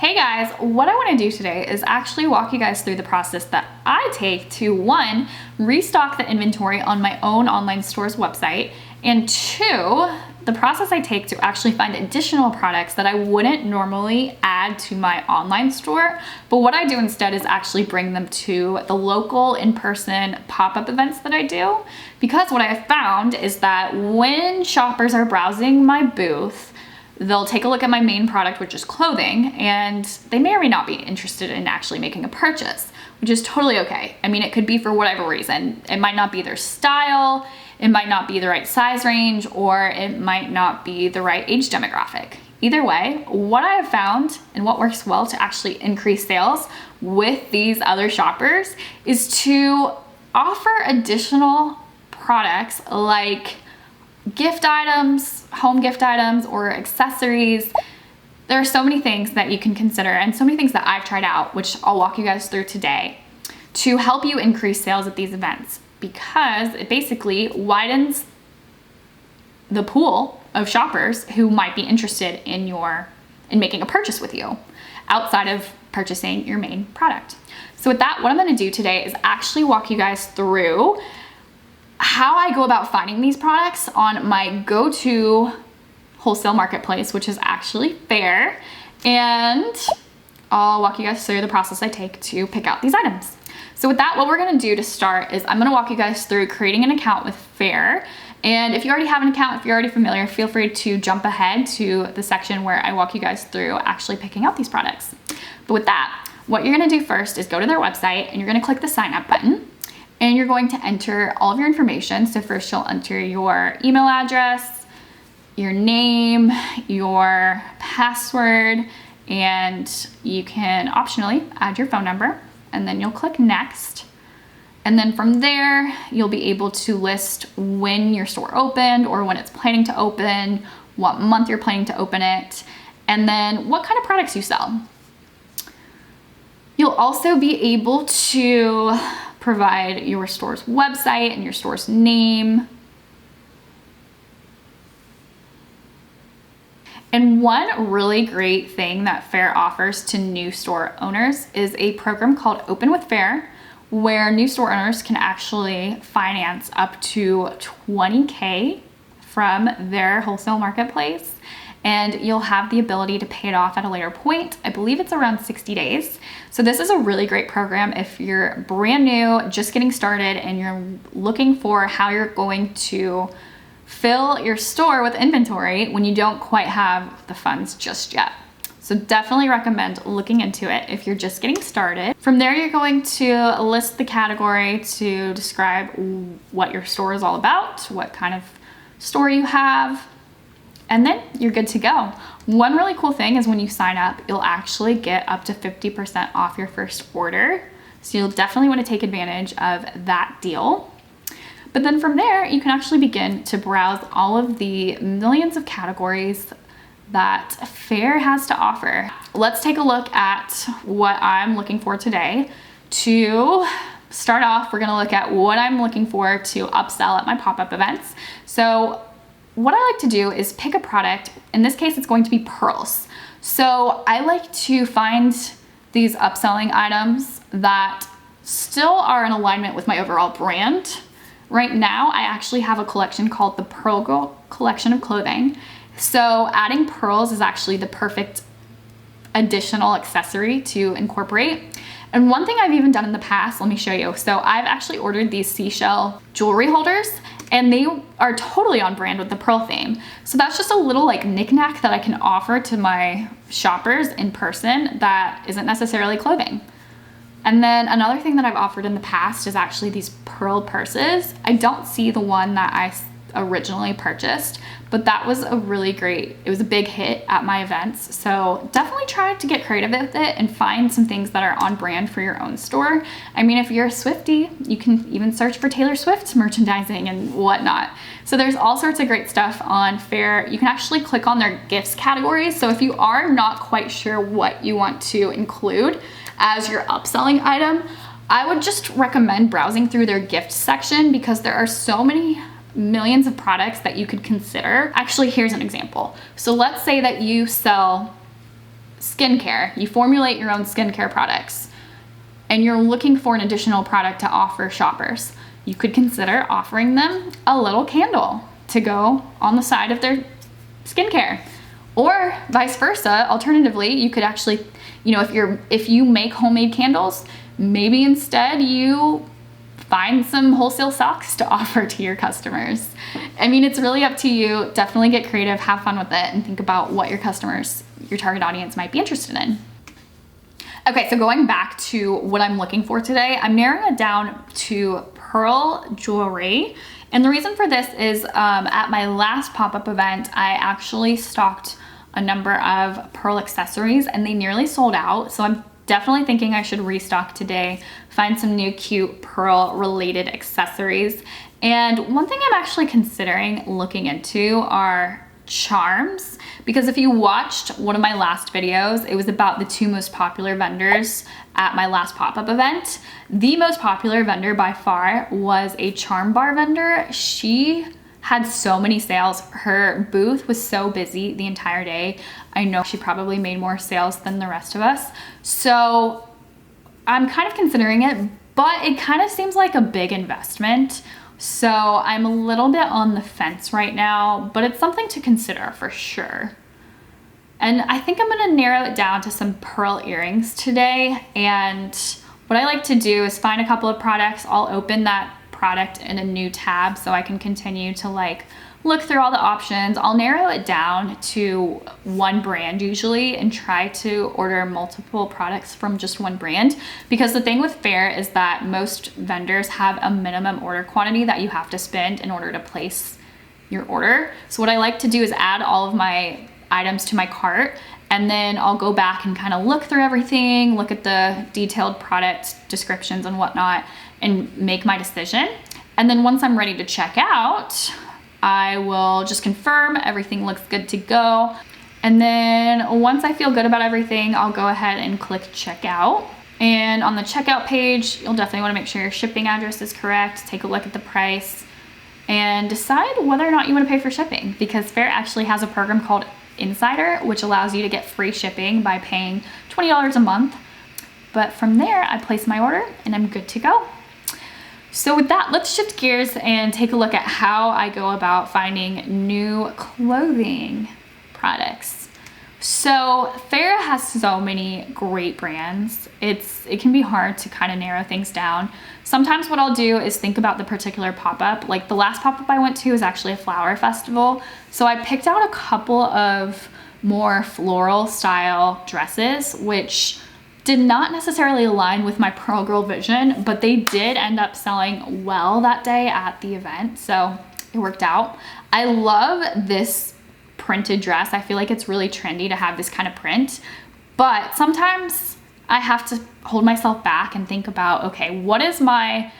Hey guys, what I want to do today is actually walk you guys through the process that I take to, one, restock the inventory on my own online store's website, and two, the process I take to actually find additional products that I wouldn't normally add to my online store, but what I do instead is actually bring them to the local in-person pop-up events that I do, because what I have found is that when shoppers are browsing my booth, they'll take a look at my main product, which is clothing, and they may or may not be interested in actually making a purchase, which is totally okay. I mean, it could be for whatever reason. It might not be their style, it might not be the right size range, or it might not be the right age demographic. Either way, what I have found and what works well to actually increase sales with these other shoppers is to offer additional products like gift items, home gift items, or accessories. There are so many things that you can consider and so many things that I've tried out, which I'll walk you guys through today, to help you increase sales at these events, because it basically widens the pool of shoppers who might be interested in making a purchase with you outside of purchasing your main product. So with that, what I'm going to do today is actually walk you guys through how I go about finding these products on my go-to wholesale marketplace, which is actually Faire, and I'll walk you guys through the process I take to pick out these items. So with that, what we're gonna do to start is I'm gonna walk you guys through creating an account with Faire. And if you already have an account, if you're already familiar, feel free to jump ahead to the section where I walk you guys through actually picking out these products. But with that, what you're gonna do first is go to their website and you're gonna click the sign up button. And you're going to enter all of your information. So first you'll enter your email address, your name, your password, and you can optionally add your phone number, and then you'll click next. And then from there, you'll be able to list when your store opened or when it's planning to open, what month you're planning to open it, and then what kind of products you sell. You'll also be able to provide your store's website and your store's name. And one really great thing that Faire offers to new store owners is a program called Open with Faire, where new store owners can actually finance up to $20K from their wholesale marketplace, and you'll have the ability to pay it off at a later point. I believe it's around 60 days. So this is a really great program if you're brand new, just getting started, and you're looking for how you're going to fill your store with inventory when you don't quite have the funds just yet. So definitely recommend looking into it if you're just getting started. From there, you're going to list the category to describe what your store is all about, what kind of store you have, and then you're good to go. One really cool thing is when you sign up, you'll actually get up to 50% off your first order. So you'll definitely want to take advantage of that deal. But then from there, you can actually begin to browse all of the millions of categories that Faire has to offer. Let's take a look at what I'm looking for today. To start off, we're gonna look at what I'm looking for to upsell at my pop-up events. So what I like to do is pick a product. In this case, it's going to be pearls. So I like to find these upselling items that still are in alignment with my overall brand. Right now, I actually have a collection called the Pearl Girl collection of clothing. So adding pearls is actually the perfect additional accessory to incorporate. And one thing I've even done in the past, let me show you. So I've actually ordered these seashell jewelry holders, and they are totally on brand with the pearl theme. So that's just a little like knickknack that I can offer to my shoppers in person that isn't necessarily clothing. And then another thing that I've offered in the past is actually these pearl purses. I don't see the one that I originally purchased, but that was a really great, it was a big hit at my events. So definitely try to get creative with it and find some things that are on brand for your own store. I mean, if you're a Swiftie, you can even search for Taylor Swift's merchandising and whatnot. So there's all sorts of great stuff on Faire. You can actually click on their gifts categories. So if you are not quite sure what you want to include as your upselling item, I would just recommend browsing through their gift section, because there are so many millions of products that you could consider. Actually, here's an example. So let's say that you sell skincare, you formulate your own skincare products, and you're looking for an additional product to offer shoppers, you could consider offering them a little candle to go on the side of their skincare. Or vice versa, alternatively, you could actually, you know, if you make homemade candles, maybe instead you find some wholesale socks to offer to your customers. I mean, it's really up to you. Definitely get creative, have fun with it, and think about what your customers, your target audience might be interested in. Okay, so going back to what I'm looking for today, I'm narrowing it down to pearl jewelry. And the reason for this is at my last pop-up event, I actually stocked a number of pearl accessories and they nearly sold out. So I'm definitely thinking I should restock today, find some new cute pearl related accessories. And one thing I'm actually considering looking into are charms, because if you watched one of my last videos, it was about the 2 most popular vendors at my last pop-up event. The most popular vendor by far was a charm bar vendor. She had so many sales. Her booth was so busy the entire day. I know she probably made more sales than the rest of us. So I'm kind of considering it, but it kind of seems like a big investment. So I'm a little bit on the fence right now, but it's something to consider for sure. And I think I'm gonna narrow it down to some pearl earrings today. And what I like to do is find a couple of products. I'll open that product in a new tab so I can continue to like look through all the options. I'll narrow it down to one brand usually and try to order multiple products from just one brand, because the thing with Faire is that most vendors have a minimum order quantity that you have to spend in order to place your order. So what I like to do is add all of my items to my cart, and then I'll go back and kind of look through everything, look at the detailed product descriptions and whatnot, and make my decision. And then once I'm ready to check out, I will just confirm everything looks good to go. And then once I feel good about everything, I'll go ahead and click checkout. And on the checkout page, you'll definitely want to make sure your shipping address is correct, take a look at the price, and decide whether or not you want to pay for shipping, because Faire actually has a program called Insider, which allows you to get free shipping by paying $20 a month. But from there, I place my order and I'm good to go. So with that, let's shift gears and take a look at how I go about finding new clothing products. So Faire has so many great brands. It can be hard to kind of narrow things down. Sometimes what I'll do is think about the particular pop-up. Like the last pop-up I went to was actually a flower festival. So I picked out a couple of more floral style dresses, which did not necessarily align with my Pearl Girl vision, but they did end up selling well that day at the event. So it worked out. I love this printed dress. I feel like it's really trendy to have this kind of print, but sometimes I have to hold myself back and think about, okay, what is my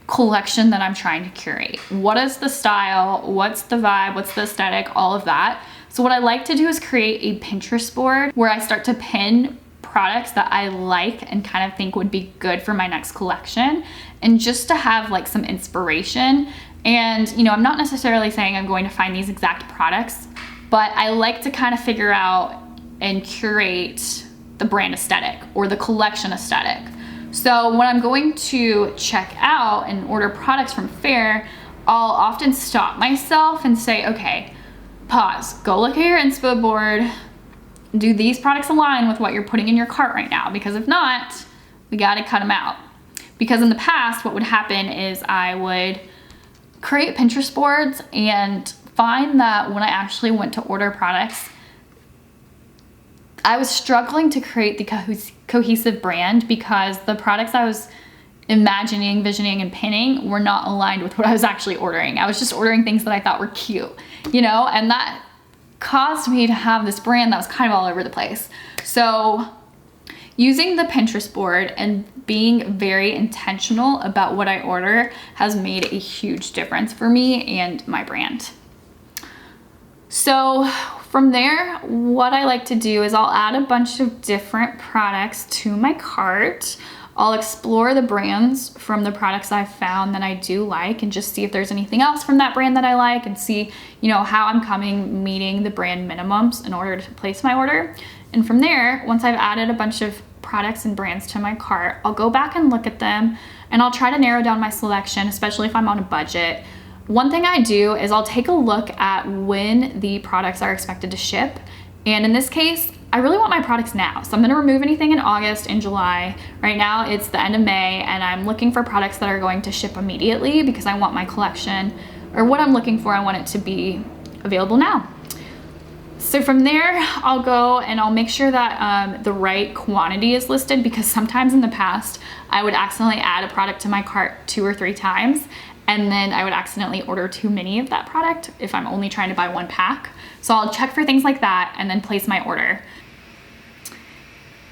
collection that I'm trying to curate? What is the style? What's the vibe? What's the aesthetic? All of that. So what I like to do is create a Pinterest board where I start to pin products that I like and kind of think would be good for my next collection, and just to have like some inspiration. And you know, I'm not necessarily saying I'm going to find these exact products, but I like to kind of figure out and curate the brand aesthetic or the collection aesthetic. So when I'm going to check out and order products from Faire, I'll often stop myself and say, okay, pause, go look at your inspo board. Do these products align with what you're putting in your cart right now? Because if not, we got to cut them out. Because in the past, what would happen is I would create Pinterest boards and find that when I actually went to order products, I was struggling to create the cohesive brand, because the products I was imagining, visioning, and pinning were not aligned with what I was actually ordering. I was just ordering things that I thought were cute, you know, and that caused me to have this brand that was kind of all over the place. So using the Pinterest board and being very intentional about what I order has made a huge difference for me and my brand. So from there, what I like to do is I'll add a bunch of different products to my cart. I'll explore the brands from the products I've found that I do like, and just see if there's anything else from that brand that I like, and see, you know, how I'm meeting the brand minimums in order to place my order. And from there, once I've added a bunch of products and brands to my cart, I'll go back and look at them and I'll try to narrow down my selection, especially if I'm on a budget. One thing I do is I'll take a look at when the products are expected to ship. And in this case, I really want my products now. So I'm gonna remove anything in August and July. Right now it's the end of May and I'm looking for products that are going to ship immediately because I want my collection, or what I'm looking for, I want it to be available now. So from there, I'll go and I'll make sure that the right quantity is listed, because sometimes in the past, I would accidentally add a product to my cart 2 or 3 times, and then I would accidentally order too many of that product if I'm only trying to buy 1 pack. So I'll check for things like that and then place my order.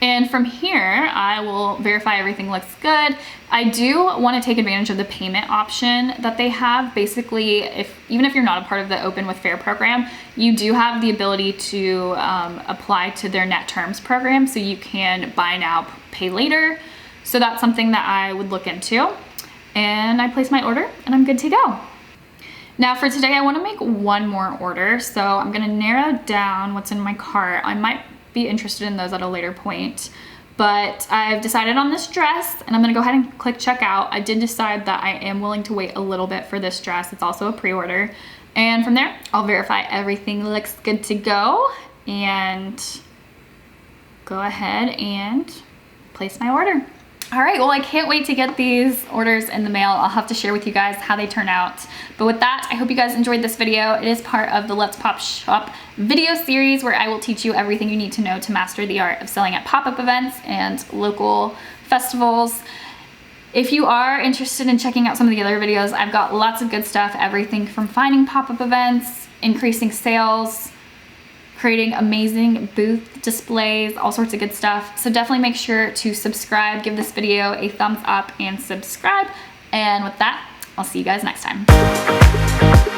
And from here, I will verify everything looks good. I do want to take advantage of the payment option that they have. Basically, even if you're not a part of the Open with Faire program, you do have the ability to apply to their net terms program, so you can buy now, pay later. So that's something that I would look into. And I place my order and I'm good to go. Now for today, I want to make 1 more order. So I'm going to narrow down what's in my cart. I might be interested in those at a later point, but I've decided on this dress and I'm gonna go ahead and click checkout. I did decide that I am willing to wait a little bit for this dress. It's also a pre-order. And from there, I'll verify everything looks good to go and go ahead and place my order. All right, well, I can't wait to get these orders in the mail. I'll have to share with you guys how they turn out. But with that, I hope you guys enjoyed this video. It is part of the Let's Pop Shop video series where I will teach you everything you need to know to master the art of selling at pop-up events and local festivals. If you are interested in checking out some of the other videos, I've got lots of good stuff, everything from finding pop-up events, increasing sales, creating amazing booth displays, all sorts of good stuff. So definitely make sure to subscribe, give this video a thumbs up and subscribe. And with that, I'll see you guys next time.